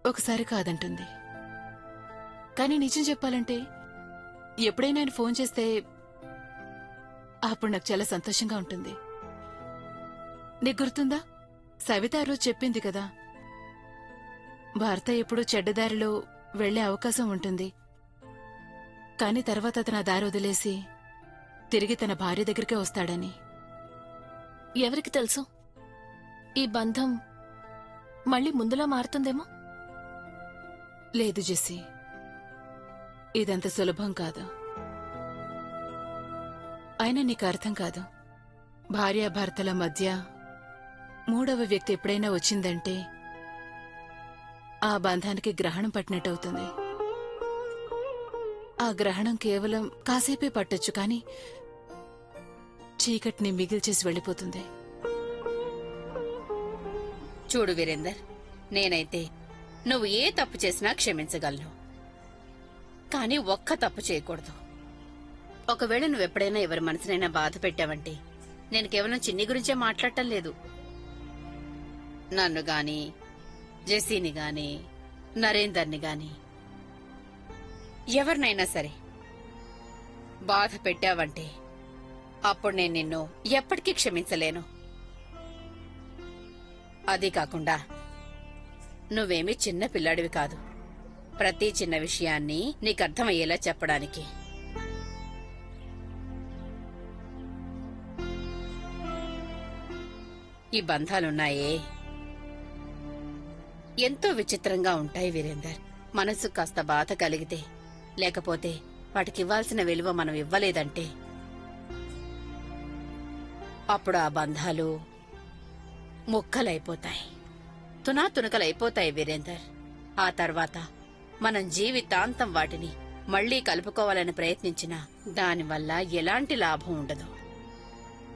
ఒకసారి కాదంటుంది. కానీ నిజం చెప్పాలంటే ఎప్పుడైనా ఆయన ఫోన్ చేస్తే అప్పుడు నాకు చాలా సంతోషంగా ఉంటుంది. నీకు గుర్తుందా, సవిత ఆ రోజు చెప్పింది కదా, భర్త ఎప్పుడూ చెడ్డదారిలో వెళ్లే అవకాశం ఉంటుంది, కానీ తర్వాత అతను ఆ దారి వదిలేసి తిరిగి తన భార్య దగ్గరికే వస్తాడని. ఎవరికి తెలుసు, ఈ బంధం మళ్ళీ ముందులా మారుతుందేమో. లేదు జెస్సీ, ఇదంత సులభం కాదు. అయినా నీకు అర్థం కాదు. భార్యాభర్తల మధ్య మూడవ వ్యక్తి ఎప్పుడైనా వచ్చిందంటే ఆ బంధానికి గ్రహణం పట్టినట్టవుతుంది. ఆ గ్రహణం కేవలం కాసేపే పట్టొచ్చు, కానీ చీకటిని మిగిల్చేసి వెళ్ళిపోతుంది. చూడు వీరేందర్, నేనైతే నువ్వు ఏ తప్పు చేసినా క్షమించగలను, కానీ ఒక్క తప్పు చేయకూడదు. ఒకవేళ నువ్వెప్పుడైనా ఎవరి మనసునైనా బాధ పెట్టావంటే నేను కేవలం చిన్ని గురించే మాట్లాడటం లేదు. నన్ను గాని, జెస్సీని గాని, నరేందర్ని గాని, ఎవరినైనా సరే బాధ పెట్టావంటే అప్పుడు నేను నిన్ను ఎప్పటికీ క్షమించలేను. అదీ కాకుండా నువ్వేమీ చిన్న పిల్లాడివి కాదు, ప్రతి చిన్న విషయాన్ని నీకర్థమయ్యేలా చెప్పడానికి. ఈ బంధాలున్నాయే ఎంతో విచిత్రంగా ఉంటాయి వీరేందర్. మనసు కాస్త బాధ కలిగితే, లేకపోతే వాటికివ్వాల్సిన విలువ మనం ఇవ్వలేదంటే అప్పుడు ఆ బంధాలు ముక్కలైపోతాయి, తునాతునకలైపోతాయి వీరేందర్. ఆ తర్వాత మనం జీవితాంతం వాటిని మళ్లీ కలుపుకోవాలని ప్రయత్నించినా దానివల్ల ఎలాంటి లాభం ఉండదు.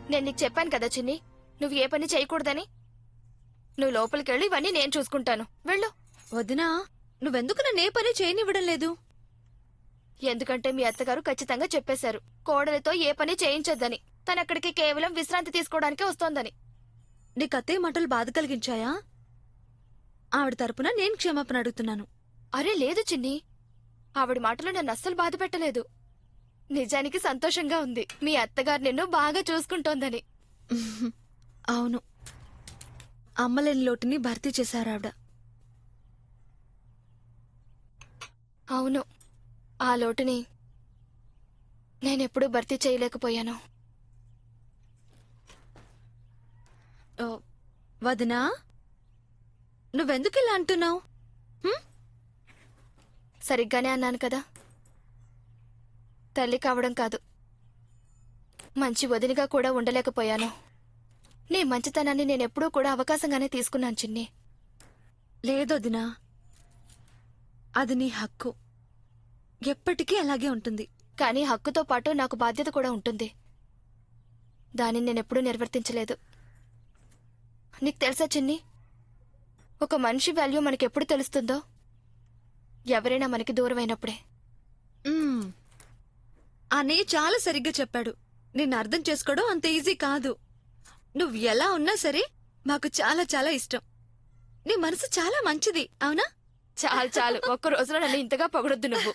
నేను నీకు చెప్పాను కదా చిన్ని, నువ్వు ఏ పని చేయకూడదని. నువ్వు లోపలికెళ్ళి ఇవన్నీ నేను చూసుకుంటాను, వెళ్ళు. వదినా, నువ్వెందుకు నన్నే పని చేయనివ్వడం లేదు? ఎందుకంటే మీ అత్తగారు ఖచ్చితంగా చెప్పేశారు, కోడలితో ఏ పని చేయించొద్దని. తనక్కడికి కేవలం విశ్రాంతి తీసుకోవడానికే వస్తోందని. నీకు అత్తయ్య మాటలు బాధ కలిగించాయా? ఆవిడ తరపున నేను క్షమాపణ అడుగుతున్నాను. అరే లేదు చిన్ని, ఆవిడ మాటలు నన్ను అస్సలు బాధ పెట్టలేదు. నిజానికి సంతోషంగా ఉంది, మీ అత్తగారు నిన్ను బాగా చూసుకుంటోందని. అవును, అమ్మలేని లోటుని భర్తీ చేశారు ఆవిడ. అవును, ఆ లోటుని నేనెప్పుడూ భర్తీ చేయలేకపోయాను. వదినా, నువ్వెందుకు ఇలా అంటున్నావు? సరిగ్గానే అన్నాను కదా. తల్లి కావడం కాదు, మంచి వదినిగా కూడా ఉండలేకపోయాను. నీ మంచితనాన్ని నేనెప్పుడూ కూడా అవకాశంగానే తీసుకున్నాను చిన్ని. లేదొదినా, అది నీ హక్కు, ఎప్పటికీ అలాగే ఉంటుంది. కానీ హక్కుతో పాటు నాకు బాధ్యత కూడా ఉంటుంది. దానిని నేనెప్పుడూ నిర్వర్తించలేదు. నీకు తెలుసా చిన్ని, ఒక మనిషి వాల్యూ మనకెప్పుడు తెలుస్తుందో, ఎవరైనా మనకి దూరమైనప్పుడే. అన్నయ్య చాలా సరిగ్గా చెప్పాడు. నిన్ను అర్థం చేసుకోవడం అంత ఈజీ కాదు. నువ్వు ఎలా ఉన్నా సరే మాకు చాలా చాలా ఇష్టం. నీ మనసు చాలా మంచిది, అవునా? చాలు చాలు, ఒక్క రోజులో నన్ను ఇంతగా పొగడొద్దు నువ్వు.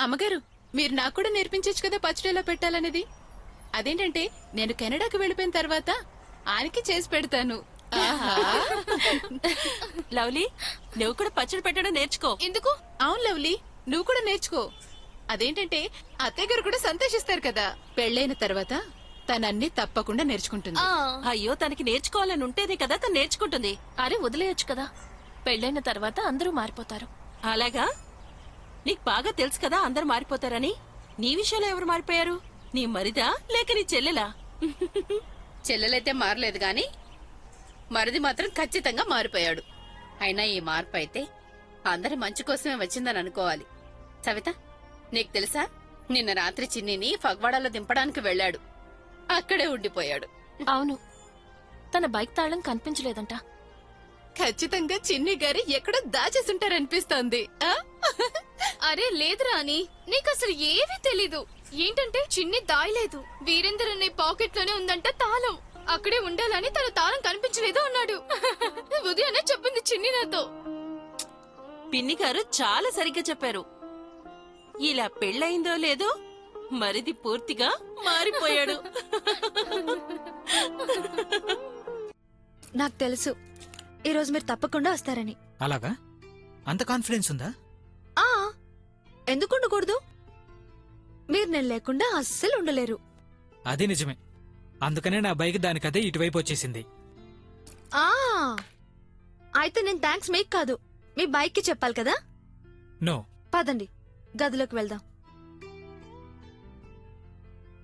అమ్మగారు, మీరు నాకు కూడా నేర్పించచ్చు కదా పచ్చడి ఎలా పెట్టాలనేది. అదేంటంటే నేను కెనడాకి వెళ్ళిపోయిన తర్వాత ఆయనకి చేసి పెడతాను. లవ్లీ, నువ్వు కూడా పచ్చడి పెట్టడం నేర్చుకో. ఎందుకు? అవును లవ్లీ, నువ్వు కూడా నేర్చుకో. అదేంటంటే అత్తయ్య గారు కూడా సంతోషిస్తారు కదా. పెళ్ళైన తర్వాత తనన్నీ తప్పకుండా నేర్చుకుంటుంది. అయ్యో, తనకి నేర్చుకోవాలని ఉంటేనే కదా తను నేర్చుకుంటుంది. అరే వదిలేయొచ్చు కదా, పెళ్ళైన తర్వాత అందరూ మారిపోతారు. అలాగా? నీకు బాగా తెలుసు కదా అందరు మారిపోతారని. నీ విషయంలో ఎవరు మారిపోయారు? నీ మరిదా లేక నీ చెల్లెలా? చెల్లెలైతే మారలేదు గాని మరిది మాత్రం ఖచ్చితంగా మారిపోయాడు. అయినా ఈ మార్పు అయితే అందరి మంచి కోసమే వచ్చిందని అనుకోవాలి. సవిత, నీకు తెలుసా, నిన్న రాత్రి చిన్నిని ఫగ్వాడాలో దింపడానికి వెళ్ళాడు, అక్కడే ఉండిపోయాడు. అవును, తన బైక్ తాళం కనిపించలేదంట. ఖచ్చితంగా చిన్ని గారి ఎక్కడో దాచేసుంటారనిపిస్తోంది. అరే లేదురా అని, నీకసలు ఏమీ తెలీదు. ఏంటంటే చిన్ని దాయలేదు, వీరేందర్ అనే పాకెట్ లోనే ఉందంట తాళం. అక్కడే ఉండాలని తన తాళం కనిపించలేదు అన్నాడు. ఉదయాన్నే చెప్పింది చిన్ని నాతో. పిన్ని గారు చాలా సరిగ్గా చెప్పారు. ఇలా పెళ్ళయిందో లేదో మరిది పూర్తిగా మారిపోయాడు. నాకు తెలుసు ఈరోజు మీరు తప్పకుండా వస్తారని. అలాగా? అంత కాన్ఫిడెన్స్ ఉందా? ఎందుకు ఉండకూడదు? మీరు నేను లేకుండా అస్సలు ఉండలేరు. అది నిజమే. అందుకనే నా బైక్ దానికదే ఇటువైపు వచ్చేసింది. ఆ అయితే నేను థ్యాంక్స్ మీకు కాదు, మీ బైక్ కి చెప్పాలి కదా. నో. పదండి గదిలోకి వెళ్దాం.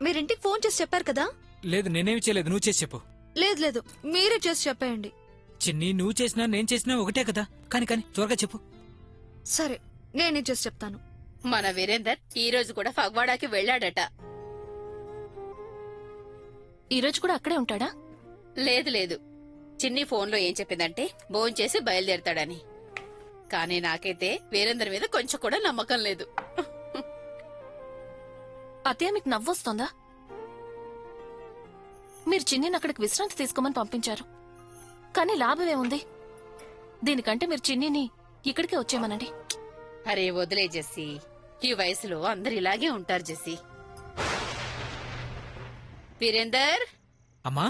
మీరింటికి ఫోన్ చేసి చెప్పారు కదా. లేదు, నేనేమి చేయలేదు. నువ్వు చేసి చెప్పు. లేదు లేదు, మీరే చేసి చెప్పేయండి. చిన్ని, నువ్వు చేసినా నేను చేసినా ఒకటే కదా. కానీ కానీ త్వరగా చెప్పు. సరే, నేనే చేసి చెప్తాను. మన వీరేందర్ ఈ రోజు కూడా ఫగ్వాడాకి వెళ్ళాడట. ఈ రోజు కూడా అక్కడే ఉంటాడా? లేదు లేదు, చిన్ని ఫోన్లో ఏం చెప్పిందంటే భోంచేసి బయలుదేరతాడని. కానీ నాకైతే వీరేందర్ మీద కొంచెం కూడా నమ్మకం లేదు. అత్తయ్య, మీకు నవ్వొస్తోందా? మీరు చిన్నిని అక్కడికి విశ్రాంతి తీసుకోమని పంపించారు, కానీ లాభమేముంది? దీనికంటే మీరు చిన్నిని ఇక్కడికే వచ్చేయమనండి. అరే వదిలే జెస్సీ, ఈ వయసులో అందరు ఇలాగే ఉంటారు జెస్సీ. వీరేందర్. అమ్మా,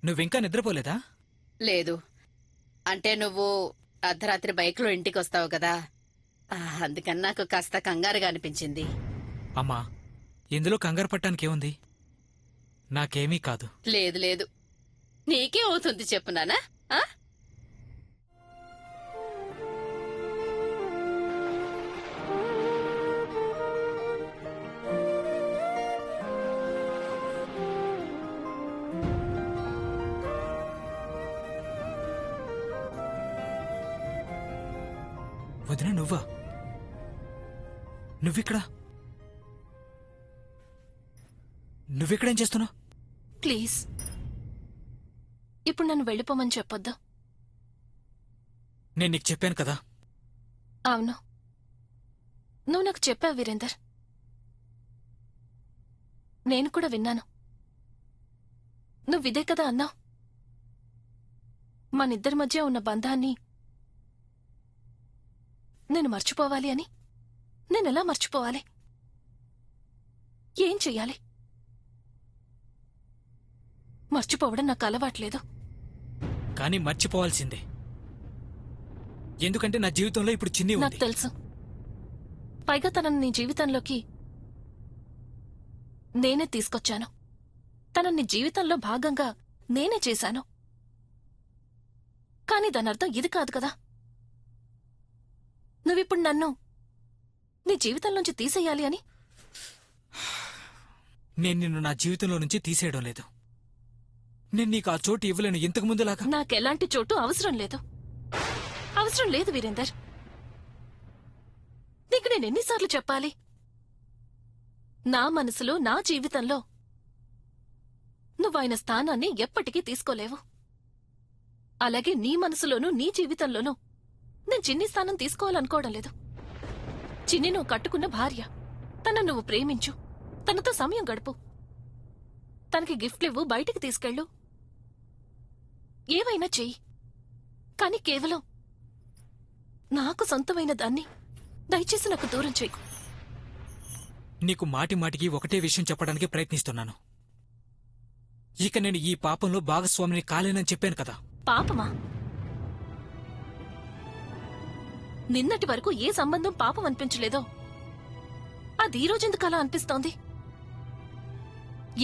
నువ్వింకా నిద్రపోలేదా? లేదు, అంటే నువ్వు అర్ధరాత్రి బైక్లో ఇంటికి వస్తావు కదా, అందుకని నాకు కాస్త కంగారుగా అనిపించింది. అమ్మా, ఇందులో కంగారు పట్టానికేముంది? నాకేమీ కాదు. లేదు లేదు, నీకే అవుతుంది చెప్పునానా? వదిన, నువ్వా? నువ్విక్కడేం చేస్తున్నావు? ప్లీజ్, ఇప్పుడు నన్ను వెళ్ళిపోమని చెప్పొద్దు. నేను నీకు చెప్పాను కదా. అవును, నువ్వు నాకు చెప్పావు వీరేందర్. నేను కూడా విన్నాను. నువ్విదే కదా అన్నావు. మనిద్దరి మధ్య ఉన్న బంధాన్ని నేను మర్చిపోవాలి అని. నేనెలా మర్చిపోవాలి? ఏం చెయ్యాలి? మర్చిపోవడం నాకు అలవాట్లేదు. కానీ మర్చిపోవాల్సిందే. ఎందుకంటే నా జీవితంలో ఇప్పుడు చిన్ని నాకు ఉంది. తెలుసు. పైగా తనని నీ జీవితంలోకి నేనే తీసుకొచ్చాను. తనని జీవితంలో భాగంగా నేనే చేశాను. కానీ దానర్థం ఇది కాదు కదా. నువ్విప్పుడు నన్ను నీ జీవితంలోంచి తీసేయాలి అని. నేను నిన్ను నా జీవితంలో నుంచి తీసేయడం లేదు. నేను నీకు ఆ చోటు ఇవ్వలేను ఇంతకు ముందులాగా. నాకెలాంటి చోటు అవసరం లేదు. అవసరం లేదు వీరేందర్. నీకు నేను ఎన్నిసార్లు చెప్పాలి? నా మనసులో, నా జీవితంలో నువ్వాయన స్థానాన్ని ఎప్పటికీ తీసుకోలేవు. అలాగే నీ మనసులోనూ, నీ జీవితంలోనూ నేను చిన్ని స్థానం తీసుకోవాలనుకోవడం లేదు. చిన్ని నువ్వు కట్టుకున్న భార్య. తనను నువ్వు ప్రేమించు, తనతో సమయం గడుపు, తనకి గిఫ్ట్లివ్వు, బయటికి తీసుకెళ్ళు, ఏవైనా చెయ్యి. కాని కేవలం నాకు సొంతమైన దాన్ని దయచేసి నాకు దూరం చేయకు. నీకు మాటి మాటికి ఒకటే విషయం చెప్పడానికి ప్రయత్నిస్తున్నాను. ఇక నేను ఈ పాపంలో భాగస్వామిని కాలేనని చెప్పాను కదా. పాపమా? నిన్నటి వరకు ఏ సంబంధం పాపం అనిపించలేదో అది ఈ రోజెందుకు అలా అనిపిస్తోంది?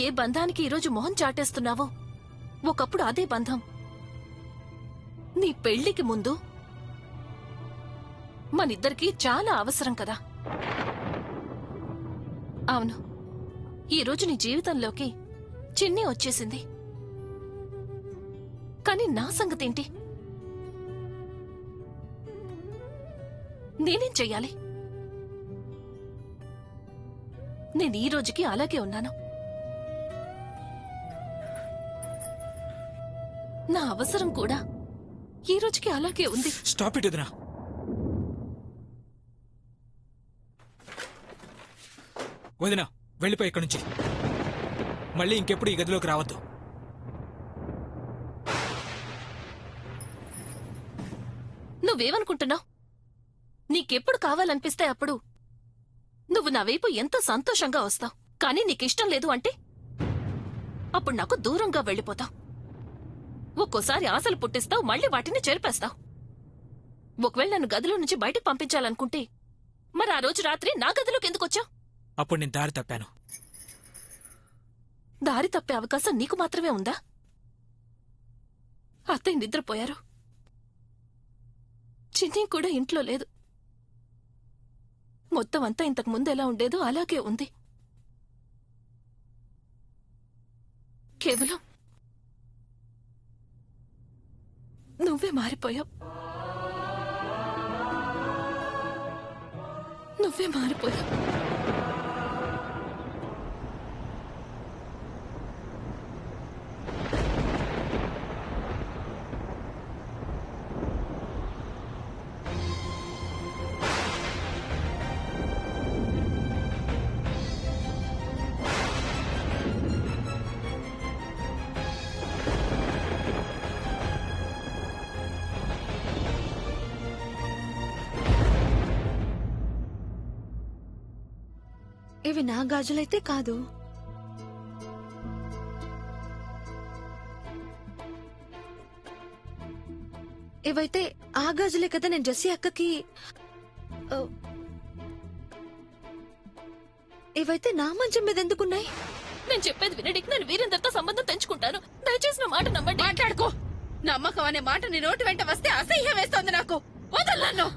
ఏ బంధానికి ఈరోజు మొహం చాటేస్తున్నావో ఒకప్పుడు అదే బంధం నీ పెళ్లికి ముందు మనిద్దరికీ చాలా అవసరం కదా. అవును, ఈరోజు నీ జీవితంలోకి చిన్ని వచ్చేసింది. కానీ నా సంగతేంటి? నేనేం చెయ్యాలి? నేను ఈ రోజుకి అలాగే ఉన్నాను. నా అవసరం కూడా ఈ రోజుకి అలాగే ఉంది. స్టాప్ ఇట్ వదినా. వదినా, వెళ్ళిపోయి ఇక్కడి నుంచి. మళ్ళీ ఇంకెప్పుడు ఈ గదిలోకి రావద్దు. నువ్వేమనుకుంటున్నావు? నీకెప్పుడు కావాలనిపిస్తే అప్పుడు నువ్వు నా వైపు ఎంతో సంతోషంగా వస్తావు. కానీ నీకిష్టం లేదు అంటే అప్పుడు నాకు దూరంగా వెళ్ళిపోతావు. ఒక్కోసారి ఆశలు పుట్టిస్తావు, మళ్ళీ వాటిని చెరిపేస్తావు. ఒకవేళ నన్ను గదిలో నుంచి బయటకు పంపించాలనుకుంటే మరి ఆ రోజు రాత్రి నా గదిలోకి ఎందుకొచ్చావు? అప్పుడు నేను దారి తప్పాను. దారి తప్పే అవకాశం నీకు మాత్రమే ఉందా? అత్తయ్య నిద్రపోయారు, చిన్ని కూడా ఇంట్లో లేదు. మొత్తం అంతా ఇంతకు ముందు ఎలా ఉండేదో అలాగే ఉంది. కేవలం నువ్వే మారిపోయావు. నువ్వే మారిపోయావు. ఇవి నా గాజులైతే కాదు. ఇవైతే ఆ గాజులే కదా నేను జెస్సీ అక్కకి. ఇవైతే నా మంచం మీద ఎందుకున్నాయి? నేను చెప్పేది వినడి. నేను వీరేందర్తో సంబంధం తెంచుకుంటాను. దయచేసి నా మాట నమ్మండి. మాట్లాడుకో. నమ్మకం అనే మాట నీ నోటి వెంట వస్తే అసహ్యం వేస్తోంది నాకు. వదలను.